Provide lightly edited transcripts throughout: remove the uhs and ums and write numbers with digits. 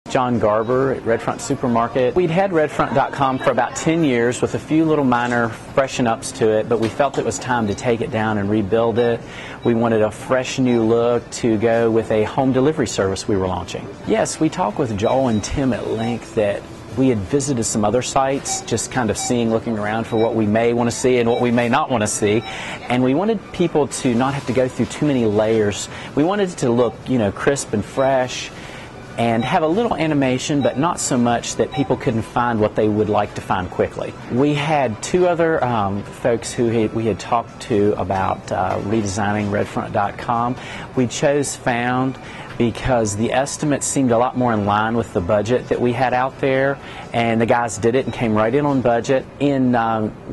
John Garber at Redfront Supoermarket. We'd had Redfront.com for about 10 years with a few little minor freshen ups to it, but we felt it was time to take it down and rebuild it. We wanted a fresh new look to go with a home delivery service we were launching. Yes, we talked with Joel and Tim at length that we had visited some other sites, just kind of looking around for what we may want to see and what we may not want to see. And we wanted people to not have to go through too many layers. We wanted it to look, crisp and fresh, and have a little animation, but not so much that people couldn't find what they would like to find quickly. We had two other folks who we had talked to about redesigning Redfront.com. We chose Found because the estimates seemed a lot more in line with the budget that we had out there, and the guys did it and came right in on budget. In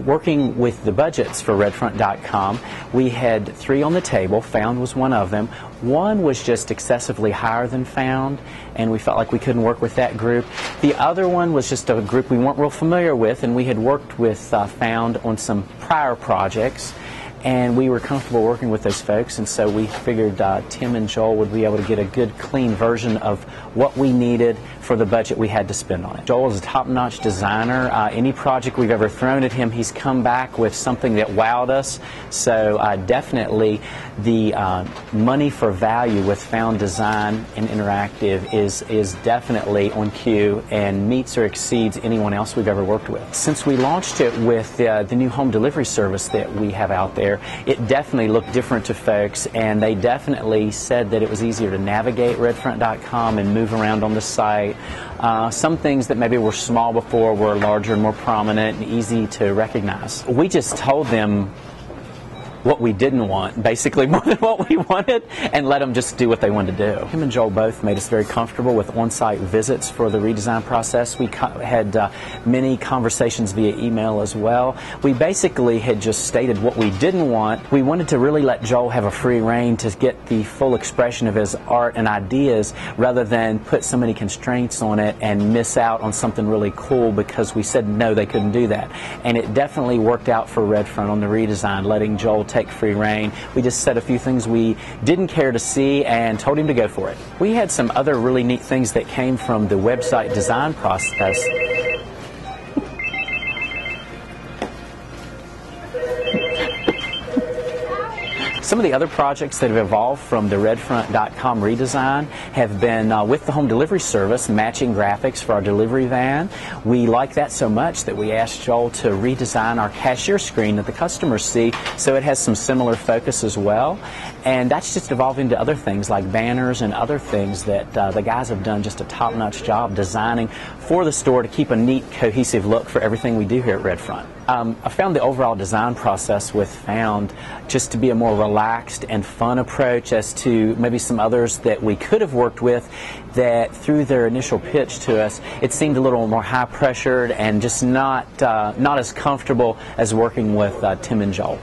working with the budgets for Redfront.com, we had three on the table. Found was one of them. One was just excessively higher than Found, and we felt like we couldn't work with that group. The other one was just a group we weren't real familiar with, and we had worked with Found on some prior projects, and we were comfortable working with those folks, and so we figured Tim and Joel would be able to get a good, clean version of what we needed for the budget we had to spend on it. Joel is a top-notch designer. Any project we've ever thrown at him, he's come back with something that wowed us. So definitely the money for value with Found Design and Interactive is definitely on cue and meets or exceeds anyone else we've ever worked with. Since we launched it with the new home delivery service that we have out there, it definitely looked different to folks, and they definitely said that it was easier to navigate Redfront.com and move around on the site. Some things that maybe were small before were larger and more prominent and easy to recognize. We just told them what we didn't want, basically, more than what we wanted, and let them just do what they wanted to do. Tim and Joel both made us very comfortable with on-site visits for the redesign process. We had many conversations via email as well. We basically had just stated what we didn't want. We wanted to really let Joel have a free rein to get the full expression of his art and ideas, rather than put so many constraints on it and miss out on something really cool because we said no, they couldn't do that. And it definitely worked out for Redfront on the redesign, letting Joel take free rein. We just said a few things we didn't care to see and told him to go for it. We had some other really neat things that came from the website design process. Some of the other projects that have evolved from the Redfront.com redesign have been with the home delivery service, matching graphics for our delivery van. We like that so much that we asked Joel to redesign our cashier screen that the customers see so it has some similar focus as well. And that's just evolved into other things like banners and other things that the guys have done just a top-notch job designing for the store to keep a neat, cohesive look for everything we do here at Redfront. I found the overall design process with Found just to be a more relaxed and fun approach as to maybe some others that we could have worked with that through their initial pitch to us, it seemed a little more high-pressured and just not as comfortable as working with Tim and Joel.